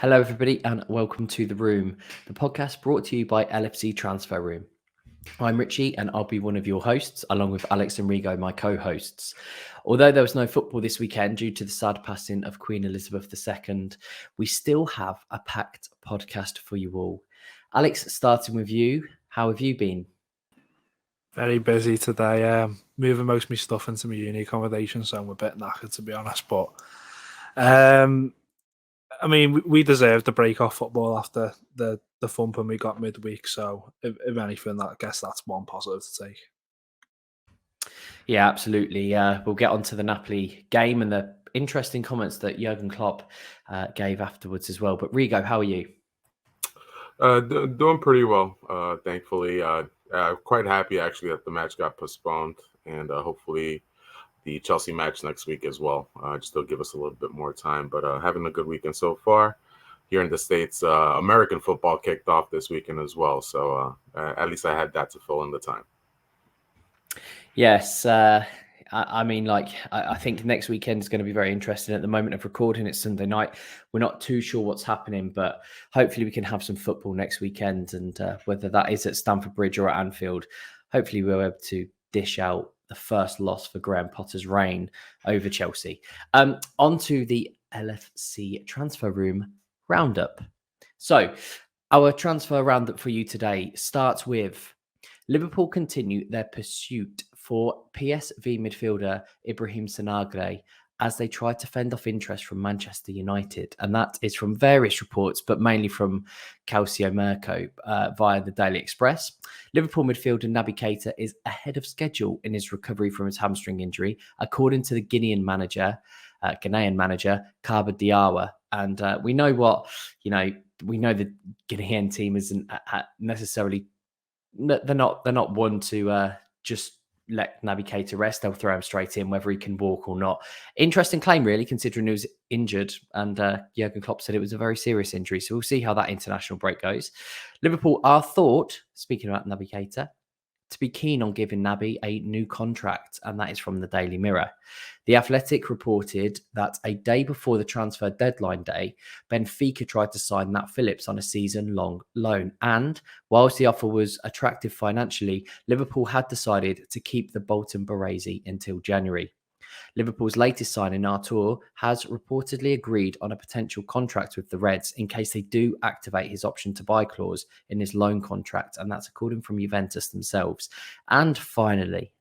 Hello, everybody, and welcome to The Room, the podcast brought to you by LFC Transfer Room. I'm Richie, and I'll be one of your hosts, along with Alex and Rigo, my co-hosts. Although there was no football this weekend due to the sad passing of Queen Elizabeth II, we still have a packed podcast for you all. Alex, starting with you, how have you been? Very busy today. Moving most of my stuff into my uni accommodation, so I'm a bit knackered, to be honest. But I mean, we deserved the break off football after the thumping we got midweek. So, if anything, I guess that's one positive to take. Yeah, absolutely. We'll get on to the Napoli game and the interesting comments that Jurgen Klopp gave afterwards as well. But Rigo, how are you? Doing pretty well, thankfully. Quite happy, actually, that the match got postponed, and hopefully the Chelsea match next week as well. Just to give us a little bit more time, but having a good weekend so far. Here in the States, American football kicked off this weekend as well, so at least I had that to fill in the time. Yes, I think next weekend is going to be very interesting. At the moment of recording, it's Sunday night. We're not too sure what's happening, but hopefully we can have some football next weekend, and whether that is at Stamford Bridge or at Anfield, hopefully we'll be able to dish out the first loss for Graham Potter's reign over Chelsea. On to the LFC Transfer Room roundup. So our transfer roundup for you today starts with Liverpool continue their pursuit for PSV midfielder Ibrahim Sanagre as they try to fend off interest from Manchester United. And that is from various reports, but mainly from Calciomercato via the Daily Express. Liverpool midfielder Naby Keita is ahead of schedule in his recovery from his hamstring injury, according to the Ghanaian manager, Kaba Diawa. And we know the Ghanaian team isn't necessarily. They're not one to just let Naby Keita rest. They'll throw him straight in, whether he can walk or not. Interesting claim, really, considering he was injured. And Jurgen Klopp said it was a very serious injury. So we'll see how that international break goes. Liverpool are thought, speaking about Naby Keita, to be keen on giving Naby a new contract, and that is from the Daily Mirror. The Athletic reported that a day before the transfer deadline day, Benfica tried to sign Nat Phillips on a season-long loan, and whilst the offer was attractive financially, Liverpool had decided to keep the Bolton Baresi until January. Liverpool's latest signing, Arthur, has reportedly agreed on a potential contract with the Reds in case they do activate his option to buy clause in his loan contract, and that's according from Juventus themselves. And finally,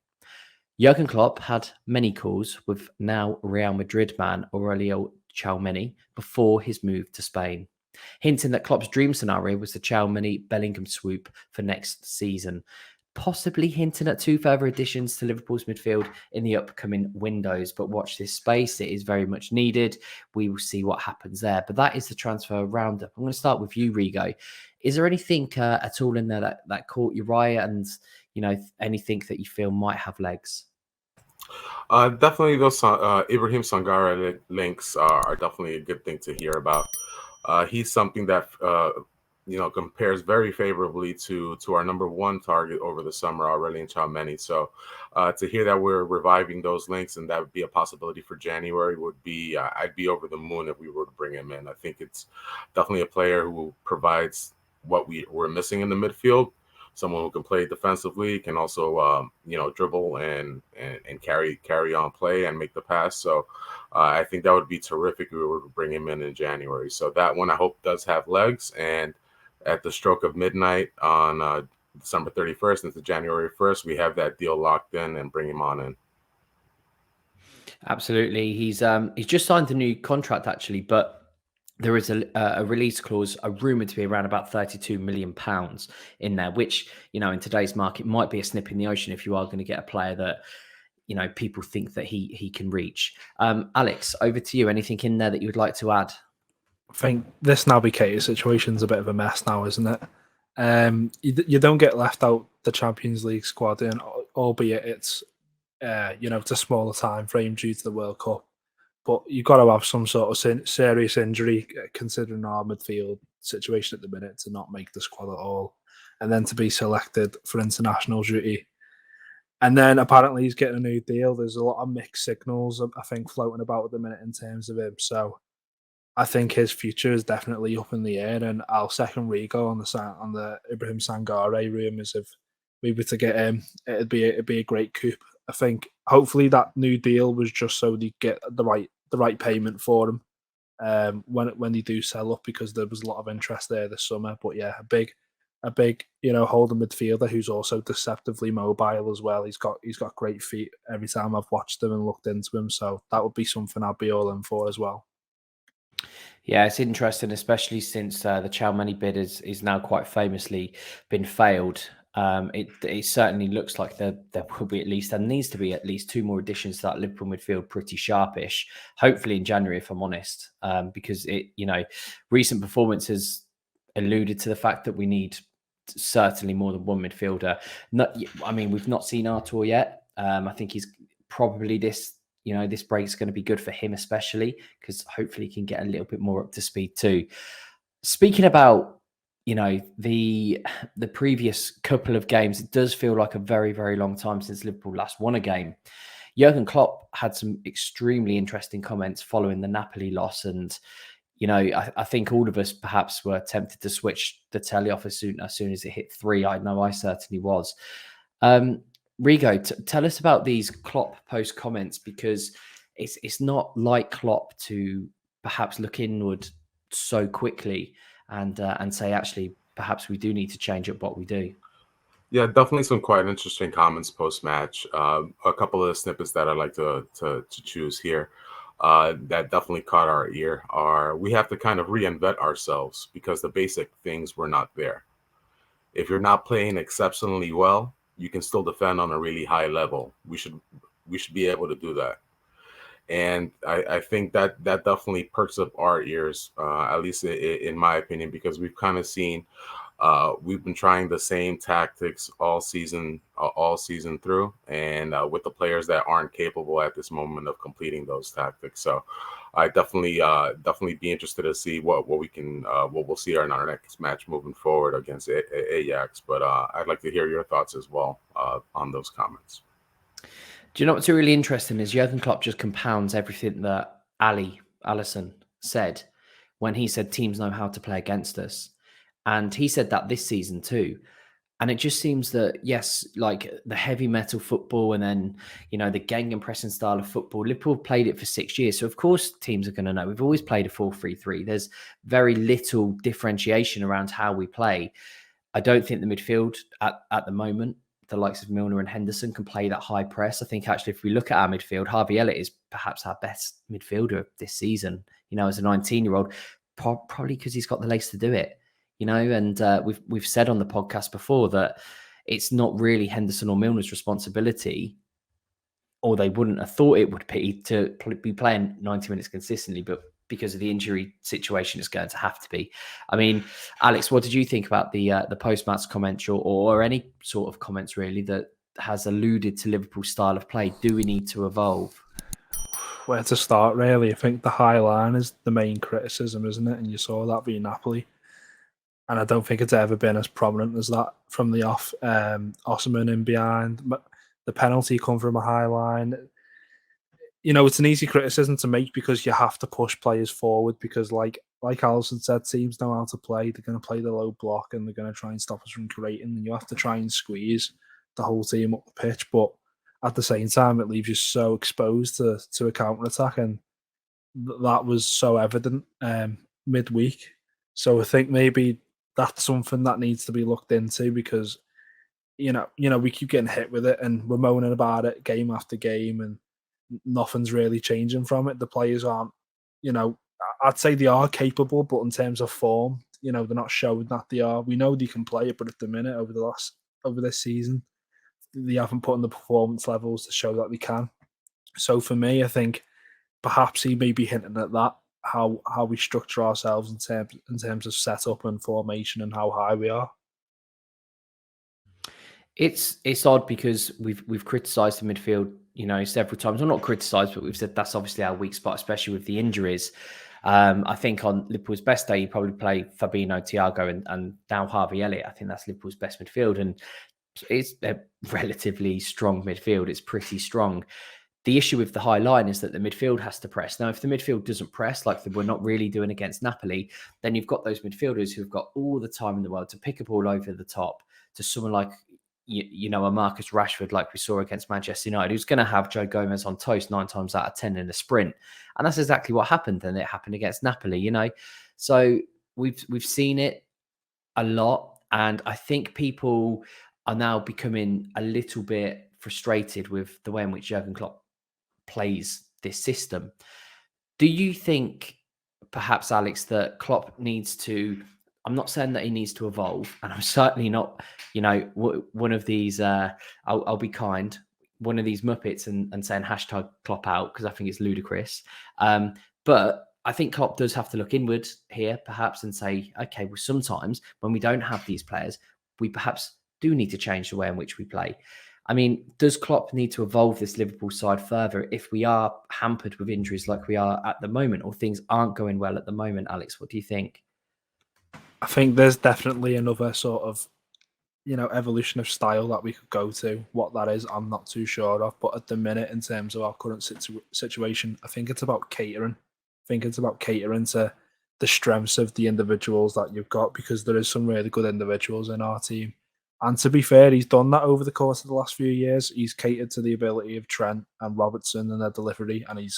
Jurgen Klopp had many calls with now Real Madrid man Aurelio Tchouameni before his move to Spain, hinting that Klopp's dream scenario was the Tchouameni-Bellingham swoop for next season, possibly hinting at two further additions to Liverpool's midfield in the upcoming windows. But watch this space. It is very much needed. We will see what happens there. But that is the transfer roundup. I'm going to start with you, Rigo. Is there anything at all in there that caught your eye, and anything that you feel might have legs? Definitely those Ibrahim Sangare links are definitely a good thing to hear about. He's something that compares very favorably to our number one target over the summer, Aurelien Tchouameni. So to hear that we're reviving those links and that would be a possibility for January would be, I'd be over the moon if we were to bring him in. I think it's definitely a player who provides what we're missing in the midfield. Someone who can play defensively, can also dribble and carry on play and make the pass. So I think that would be terrific if we were to bring him in January. So that one I hope does have legs, and at the stroke of midnight on December 31st into January 1st, we have that deal locked in and bring him on in. Absolutely. He's just signed a new contract, actually, but there is a release clause, rumored to be around about £32 million in there, which, in today's market might be a snip in the ocean if you are going to get a player that, people think that he can reach. Alex, over to you. Anything in there that you would like to add? I think this Naby Keita situation's a bit of a mess now, isn't it? You don't get left out the Champions League squad, in, albeit it's it's a smaller time frame due to the World Cup. But you've got to have some sort of serious injury, considering our midfield situation at the minute, to not make the squad at all, and then to be selected for international duty. And then apparently he's getting a new deal. There's a lot of mixed signals, I think, floating about at the minute in terms of him. So I think his future is definitely up in the air, and I'll second Rigo on the Ibrahim Sangare rumours. If we were to get him, it'd be a great coup. I think hopefully that new deal was just so they get the right payment for him when they do sell up, because there was a lot of interest there this summer. But yeah, a big holding midfielder who's also deceptively mobile as well. He's got great feet every time I've watched him and looked into him. So that would be something I'd be all in for as well. Yeah, it's interesting, especially since the Chow bid is now quite famously been failed. It certainly looks like there will be needs to be at least 2 more additions to that Liverpool midfield, pretty sharpish. Hopefully in January, if I'm honest, because recent performances alluded to the fact that we need certainly more than one midfielder. We've not seen Arthur yet. I think he's probably this break's going to be good for him, especially because hopefully he can get a little bit more up to speed too. Speaking about, the previous couple of games, it does feel like a very, very long time since Liverpool last won a game. Jurgen Klopp had some extremely interesting comments following the Napoli loss. And, I think all of us perhaps were tempted to switch the telly off as soon as it hit 3. I know I certainly was. Rigo, tell us about these Klopp post comments, because it's not like Klopp to perhaps look inward so quickly and say, actually, perhaps we do need to change up what we do. Yeah, definitely some quite interesting comments post match. A couple of the snippets that I'd like to choose here that definitely caught our ear are, we have to kind of reinvent ourselves because the basic things were not there. If you're not playing exceptionally well, you can still defend on a really high level. We should be able to do that. And I think that definitely perks up our ears, at least in my opinion, because we've kind of seen we've been trying the same tactics all season through, and with the players that aren't capable at this moment of completing those tactics. So I definitely be interested to see what we'll see in our next match moving forward against Ajax. But I'd like to hear your thoughts as well on those comments. Do you know what's really interesting is Jurgen Klopp just compounds everything that Alisson said when he said teams know how to play against us. And he said that this season too. And it just seems that, yes, like the heavy metal football and then, the gegenpressing style of football, Liverpool played it for 6 years. So, of course, teams are going to know. We've always played a 4-3-3. There's very little differentiation around how we play. I don't think the midfield at the moment, the likes of Milner and Henderson, can play that high press. I think actually if we look at our midfield, Harvey Elliott is perhaps our best midfielder this season, as a 19-year-old, probably because he's got the legs to do it, and we've said on the podcast before that it's not really Henderson or Milner's responsibility, or they wouldn't have thought it would be, to be playing 90 minutes consistently, but because of the injury situation, it's going to have to be. I mean, Alex, what did you think about the post-match comments or any sort of comments really that has alluded to Liverpool's style of play? Do we need to evolve? Where to start, really? I think the high line is the main criticism, isn't it? And you saw that being Napoli. And I don't think it's ever been as prominent as that from the off. Osimhen in behind. The penalty come from a high line. It's an easy criticism to make because you have to push players forward because, like Alisson said, teams know how to play. They're going to play the low block and they're going to try and stop us from creating. And you have to try and squeeze the whole team up the pitch. But at the same time, it leaves you so exposed to a counter-attack. And that was so evident midweek. So I think maybe that's something that needs to be looked into because, we keep getting hit with it and we're moaning about it game after game and nothing's really changing from it. The players aren't, I'd say they are capable, but in terms of form, they're not showing that they are. We know they can play it, but at the minute over this season, they haven't put in the performance levels to show that they can. So for me, I think perhaps he may be hinting at that, how we structure ourselves in terms of setup and formation and how high we are. It's odd because we've criticised the midfield, several times. Well, not criticised, but we've said that's obviously our weak spot, especially with the injuries. I think on Liverpool's best day, you probably play Fabinho, Thiago, and now Harvey Elliott. I think that's Liverpool's best midfield, and it's a relatively strong midfield. It's pretty strong. the issue with the high line is that the midfield has to press. Now, if the midfield doesn't press, like we're not really doing against Napoli, then you've got those midfielders who've got all the time in the world to pick a ball over the top to someone like, you know, a Marcus Rashford, like we saw against Manchester United, who's going to have Joe Gomez on toast 9 times out of 10 in a sprint. And that's exactly what happened. And it happened against Napoli, you know. So we've seen it a lot. And I think people are now becoming a little bit frustrated with the way in which Jurgen Klopp plays this system. Do you think, perhaps, Alex, that Klopp needs to, I'm not saying that he needs to evolve, and I'm certainly not, you know, one of these, I'll be kind, one of these Muppets and saying hashtag Klopp out, because I think it's ludicrous. But I think Klopp does have to look inward here, perhaps, and say, okay, well, sometimes when we don't have these players, we perhaps do need to change the way in which we play. I mean, does Klopp need to evolve this Liverpool side further if we are hampered with injuries like we are at the moment, or things aren't going well at the moment? Alex, what do you think? I think there's definitely another sort of, you know, evolution of style that we could go to. What that is, I'm not too sure of. But at the minute, in terms of our current situation, I think it's about catering. I think it's about catering to the strengths of the individuals that you've got, because there is some really good individuals in our team. And to be fair, he's done that over the course of the last few years. He's catered to the ability of Trent and Robertson and their delivery, and he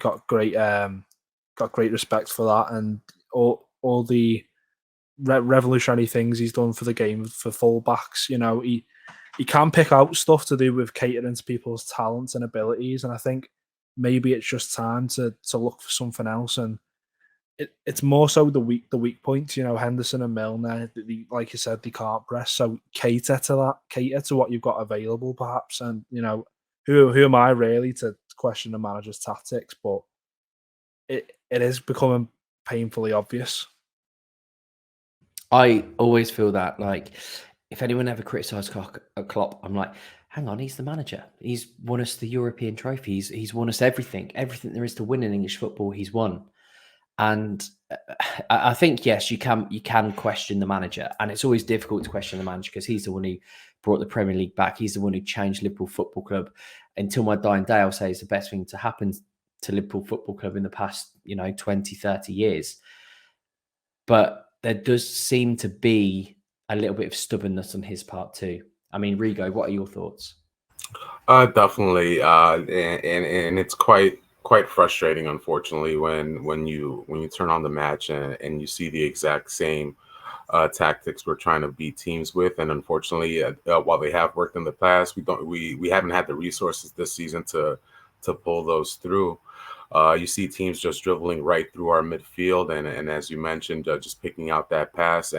got great respect for that, and all the revolutionary things he's done for the game for fullbacks. You know, he can pick out stuff to do with catering to people's talents and abilities, and I think maybe it's just time to look for something else. And it's more so the weak points. You know, Henderson and Milner, like you said, they can't press. So cater to that, cater to what you've got available, perhaps. And you know, who am I really to question the manager's tactics? But it is becoming painfully obvious. I always feel that, like, if anyone ever criticised Klopp, I'm like, hang on, he's the manager. He's won us the European trophies. He's won us everything there is to win in English football. He's won. And I think, yes, you can question the manager, and it's always difficult to question the manager because he's the one who brought the Premier League back. He's the one who changed Liverpool Football Club. Until my dying day, I'll say it's the best thing to happen to Liverpool Football Club in the past, 20, 30 years. But there does seem to be a little bit of stubbornness on his part too. I mean, Rigo, what are your thoughts? Definitely, and it's quite frustrating, unfortunately, when you turn on the match and you see the exact same tactics we're trying to beat teams with. And unfortunately, while they have worked in the past, we haven't had the resources this season to pull those through. You see teams just dribbling right through our midfield, and as you mentioned, just picking out that pass.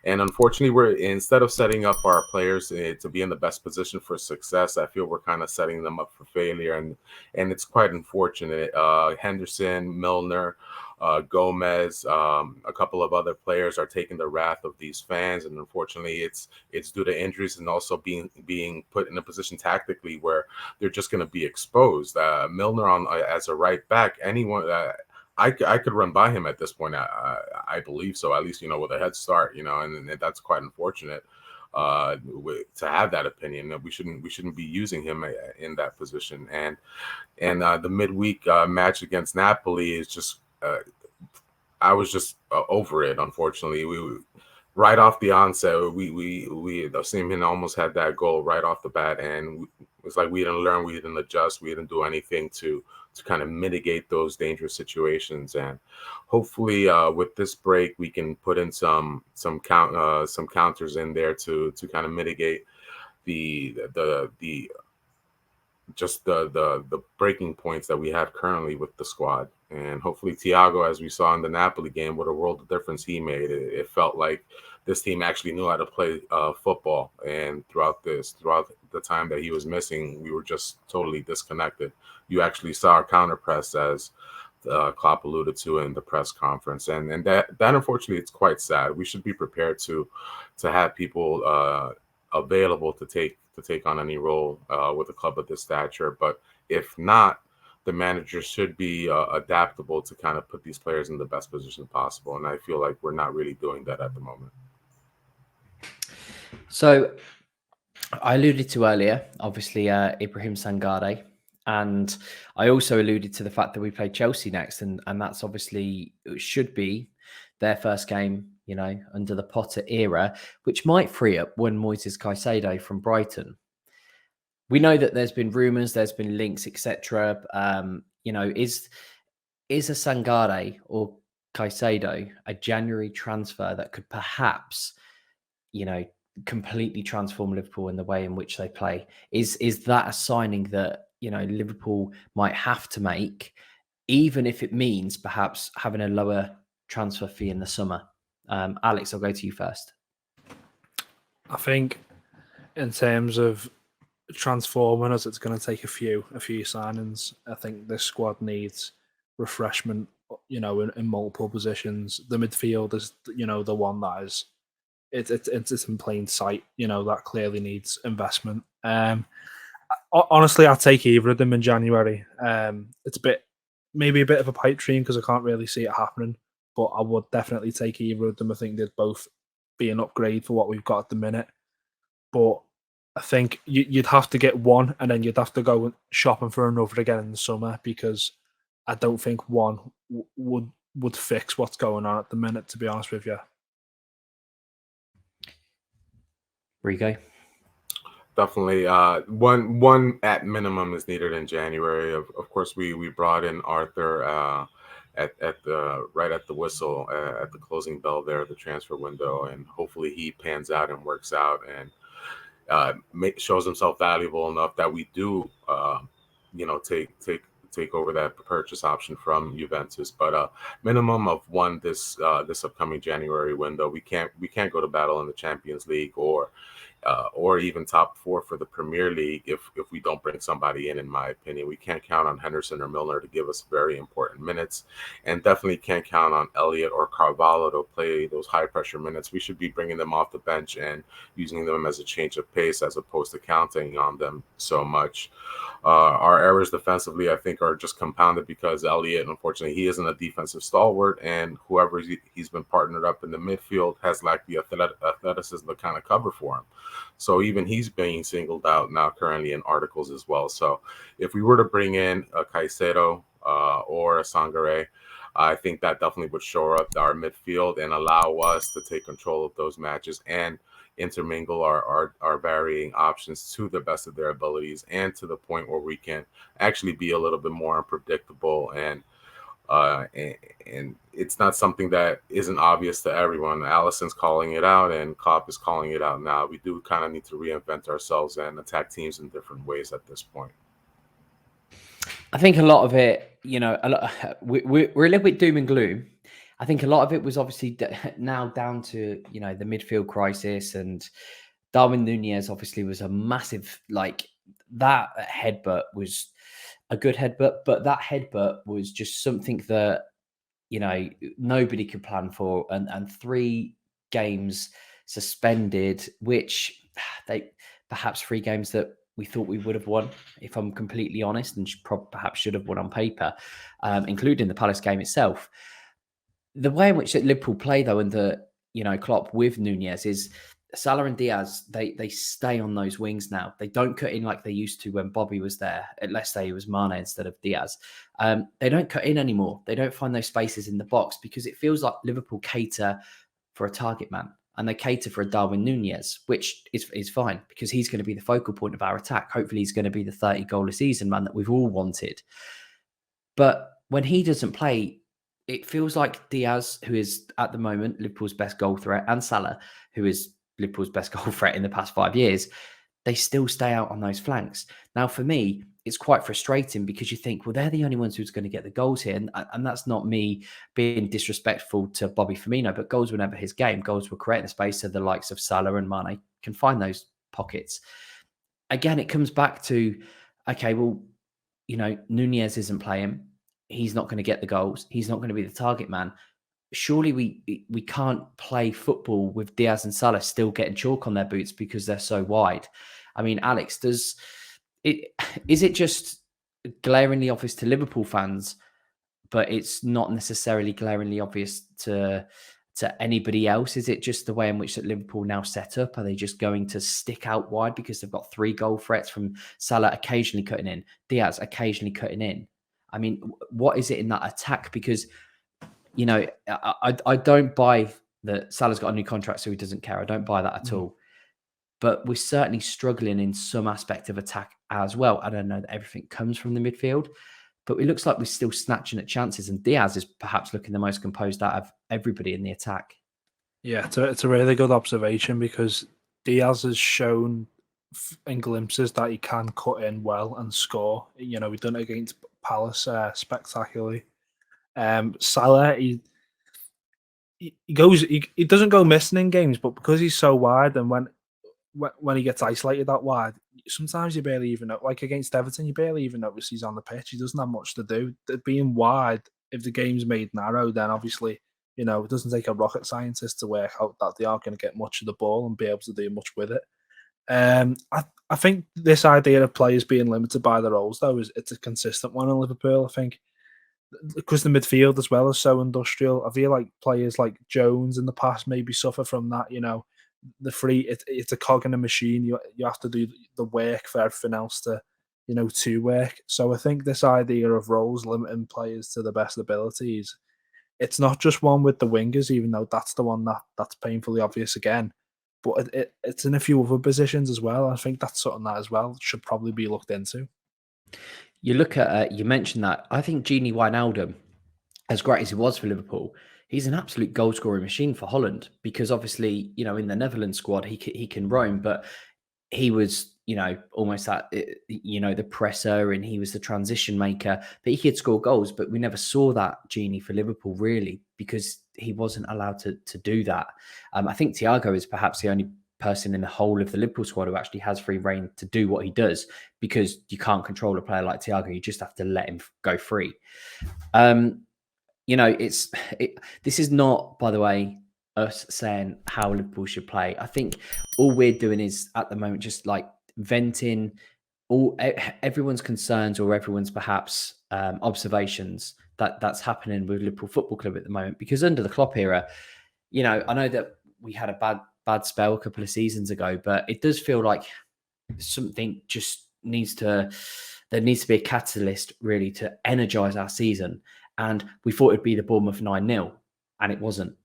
And unfortunately, we're, instead of setting up our players to be in the best position for success, I feel we're kind of setting them up for failure, and it's quite unfortunate. Henderson, Milner, Gomez, a couple of other players are taking the wrath of these fans, and unfortunately, it's due to injuries and also being put in a position tactically where they're just going to be exposed. Milner as a right back, anyone. I could run by him at this point. I believe so, at least, with a head start, and that's quite unfortunate to have that opinion. We shouldn't be using him in that position. And the midweek match against Napoli is just, I was just over it. Unfortunately, right off the onset, we Osimhen almost had that goal right off the bat, and it's like we didn't learn, we didn't adjust, we didn't do anything to kind of mitigate those dangerous situations. And hopefully, with this break, we can put in some counters in there to kind of mitigate the breaking points that we have currently with the squad. And hopefully Thiago, as we saw in the Napoli game, what a world of difference he made. It felt like this team actually knew how to play football. And throughout the time that he was missing, we were just totally disconnected. You actually saw our counter press, as Klopp alluded to in the press conference. And that unfortunately, it's quite sad. We should be prepared to have people available to take on any role with a club of this stature. But if not, the manager should be adaptable to kind of put these players in the best position possible. And I feel like we're not really doing that at the moment. So I alluded to earlier, obviously, Ibrahim Sangare And I also alluded to the fact that we play Chelsea next, and that's obviously should be their first game, you know, under the Potter era, which might free up one Moises Caicedo from Brighton. We know that there's been rumours, there's been links, etc. You know, is a Sangare or Caicedo a January transfer that could perhaps, you know, completely transform Liverpool in the way in which they play? Is that a signing that, you know, Liverpool might have to make, even if it means perhaps having a lower transfer fee in the summer? Alex, I'll go to you first. I think in terms of transforming us, it's going to take a few signings. I think this squad needs refreshment, you know, in multiple positions. The midfield is, you know, the one that is it's in plain sight. You know, that clearly needs investment. Honestly, I'd take either of them in January. It's maybe a bit of a pipe dream because I can't really see it happening, but I would definitely take either of them. I think they'd both be an upgrade for what we've got at the minute. But I think you'd have to get one, and then you'd have to go shopping for another again in the summer, because I don't think one would fix what's going on at the minute, to be honest with you. Rico? Definitely, one at minimum is needed in January. Of course, we brought in Arthur at the right at the whistle at the closing bell there, the transfer window, and hopefully he pans out and works out and shows himself valuable enough that we do, you know, take over that purchase option from Juventus. But minimum of one this upcoming January window. We can't go to battle in the Champions League or even top four for the Premier League if we don't bring somebody in my opinion. We can't count on Henderson or Milner to give us very important minutes, and definitely can't count on Elliott or Carvalho to play those high pressure minutes. We should be bringing them off the bench and using them as a change of pace as opposed to counting on them so much. Our errors defensively, I think, are just compounded because Elliott, unfortunately, he isn't a defensive stalwart, and whoever he's been partnered up in the midfield has lacked the athleticism to kind of cover for him. So even he's being singled out now currently in articles as well. So if we were to bring in a Caicedo or a Sangare, I think that definitely would shore up our midfield and allow us to take control of those matches and intermingle our varying options to the best of their abilities, and to the point where we can actually be a little bit more unpredictable. And it's not something that isn't obvious to everyone. Allison's calling it out and Klopp is calling it out now. We do kind of need to reinvent ourselves and attack teams in different ways at this point. I think a lot of it, you know, we're a little bit doom and gloom. I think a lot of it was obviously now down to, you know, the midfield crisis, and Darwin Núñez obviously was a massive, like, that headbutt was a good headbutt, but that headbutt was just something that, you know, nobody could plan for, and 3 games suspended, which they perhaps 3 games that we thought we would have won, if I'm completely honest, and perhaps should have won on paper, including the Palace game itself. The way in which Liverpool play, though, and the, you know, Klopp with Núñez is Salah and Diaz, they stay on those wings now. They don't cut in like they used to when Bobby was there. Let's say it was Mane instead of Diaz. They don't cut in anymore. They don't find those spaces in the box, because it feels like Liverpool cater for a target man, and they cater for a Darwin Núñez, which is fine, because he's going to be the focal point of our attack. Hopefully he's going to be the 30-goal a season man that we've all wanted. But when he doesn't play, it feels like Diaz, who is at the moment Liverpool's best goal threat, and Salah, who is Liverpool's best goal threat in the past 5 years, they still stay out on those flanks. Now, for me, it's quite frustrating, because you think, well, they're the only ones who's going to get the goals here. And that's not me being disrespectful to Bobby Firmino, but goals were never his game. Goals were creating the space so the likes of Salah and Mane can find those pockets. Again, it comes back to, okay, well, you know, Núñez isn't playing. He's not going to get the goals. He's not going to be the target man. Surely we can't play football with Diaz and Salah still getting chalk on their boots because they're so wide. I mean, Alex, is it just glaringly obvious to Liverpool fans, but it's not necessarily glaringly obvious to to anybody else? Is it just the way in which that Liverpool now set up? Are they just going to stick out wide because they've got 3 goal threats from Salah occasionally cutting in, Diaz occasionally cutting in? I mean, what is it in that attack? Because, you know, I don't buy that Salah's got a new contract, so he doesn't care. I don't buy that at all. But we're certainly struggling in some aspect of attack as well. I don't know that everything comes from the midfield, but it looks like we're still snatching at chances, and Diaz is perhaps looking the most composed out of everybody in the attack. Yeah, it's a really good observation, because Diaz has shown in glimpses that he can cut in well and score. You know, he done it against Palace spectacularly. Salah, he doesn't go missing in games, but because he's so wide, and when he gets isolated that wide, sometimes you barely even know. Like against Everton, you barely even notice he's on the pitch. He doesn't have much to do. Being wide, if the game's made narrow, then obviously, you know, it doesn't take a rocket scientist to work out that they aren't going to get much of the ball and be able to do much with it. I think this idea of players being limited by their roles, though, it's a consistent one in Liverpool. I think because the midfield as well is so industrial. I feel like players like Jones in the past maybe suffer from that. You know, it's a cog in a machine. You have to do the work for everything else to work. So I think this idea of roles limiting players to the best abilities, it's not just one with the wingers, even though that's the one that's painfully obvious again. But it's in a few other positions as well. I think that's something that as well should probably be looked into. You look at, you mentioned that. I think Gini Wijnaldum, as great as he was for Liverpool, he's an absolute goal scoring machine for Holland, because obviously, you know, in the Netherlands squad, he can roam, but he was, you know, almost that, you know, the presser, and he was the transition maker, but he could score goals. But we never saw that Gini for Liverpool, really, because he wasn't allowed to do that. I think Thiago is perhaps the only person in the whole of the Liverpool squad who actually has free reign to do what he does, because you can't control a player like Thiago. You just have to let him go free. You know, this is not, by the way, us saying how Liverpool should play. I think all we're doing is at the moment just like venting everyone's concerns, or everyone's perhaps observations that's happening with Liverpool Football Club at the moment. Because under the Klopp era, you know, I know that we had a bad spell a couple of seasons ago, but it does feel like something just there needs to be a catalyst really to energize our season. And we thought it'd be the Bournemouth 9-0, and it wasn't,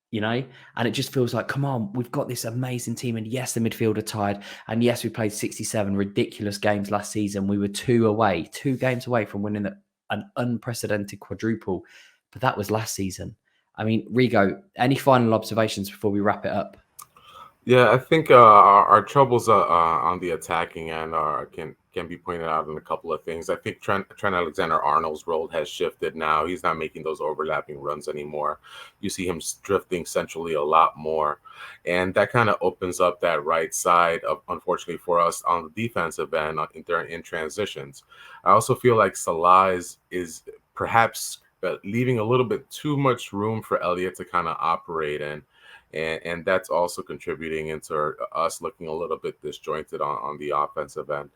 you know? And it just feels like, come on, we've got this amazing team. And yes, the midfield are tired. And yes, we played 67 ridiculous games last season. We were 2 games away from winning an unprecedented quadruple. But that was last season. I mean, Rigo, any final observations before we wrap it up? Yeah, I think our troubles on the attacking end can be pointed out in a couple of things. I think Trent Alexander-Arnold's role has shifted now. He's not making those overlapping runs anymore. You see him drifting centrally a lot more. And that kind of opens up that right side, unfortunately for us, on the defensive end in transitions. I also feel like Salah is perhaps leaving a little bit too much room for Elliott to kind of operate in. And that's also contributing into us looking a little bit disjointed on the offensive end.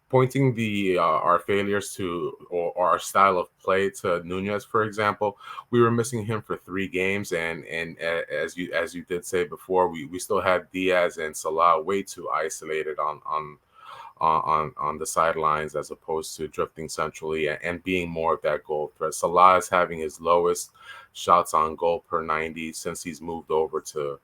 Pointing our failures to or our style of play to Nunez, for example, we were missing him for 3 games, and as you did say before, we still had Diaz and Salah way too isolated on the sidelines, as opposed to drifting centrally and being more of that goal threat. Salah is having his lowest shots on goal per 90 since he's moved over to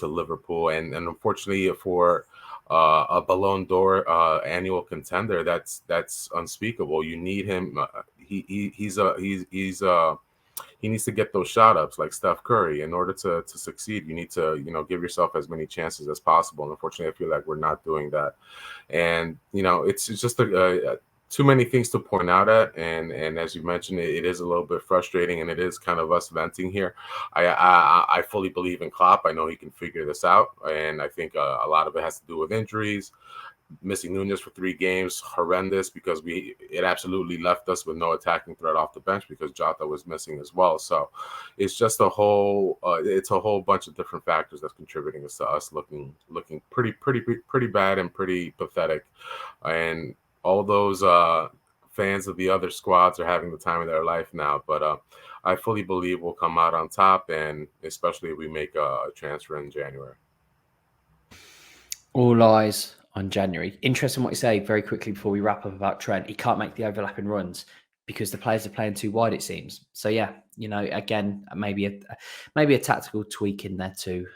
Liverpool, and unfortunately for a Ballon d'Or annual contender, that's unspeakable. You need him. He needs to get those shot ups like Steph Curry. In order to succeed, you need to, give yourself as many chances as possible. And unfortunately, I feel like we're not doing that. And, it's just too many things to point out at. And as you mentioned, it is a little bit frustrating, and it is kind of us venting here. I fully believe in Klopp. I know he can figure this out. And I think a lot of it has to do with injuries. Missing Nunez for 3 games, horrendous, because it absolutely left us with no attacking threat off the bench because Jota was missing as well. So it's just a whole bunch of different factors that's contributing to us looking pretty bad and pretty pathetic. And all those fans of the other squads are having the time of their life now. But I fully believe we'll come out on top, and especially if we make a transfer in January. All eyes on January. Interesting what you say very quickly before we wrap up about Trent. He can't make the overlapping runs because the players are playing too wide, it seems. So yeah, again, maybe a tactical tweak in there too.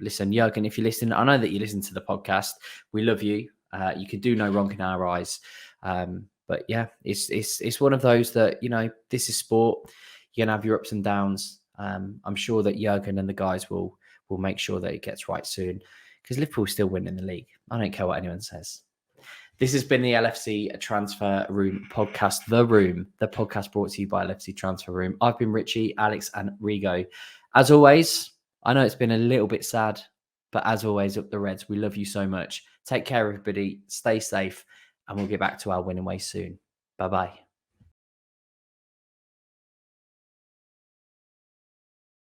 Listen, Jurgen, if you listen, I know that you listen to the podcast. We love you. You can do no wrong in our eyes. But yeah, it's one of those that, this is sport. You're gonna have your ups and downs. I'm sure that Jurgen and the guys will make sure that it gets right soon, because Liverpool still winning the league. I don't care what anyone says. This has been the LFC Transfer Room podcast, The Room, the podcast brought to you by LFC Transfer Room. I've been Richie, Alex, and Rigo. As always, I know it's been a little bit sad, but as always, up the Reds. We love you so much. Take care, everybody. Stay safe, and we'll get back to our winning ways soon. Bye-bye.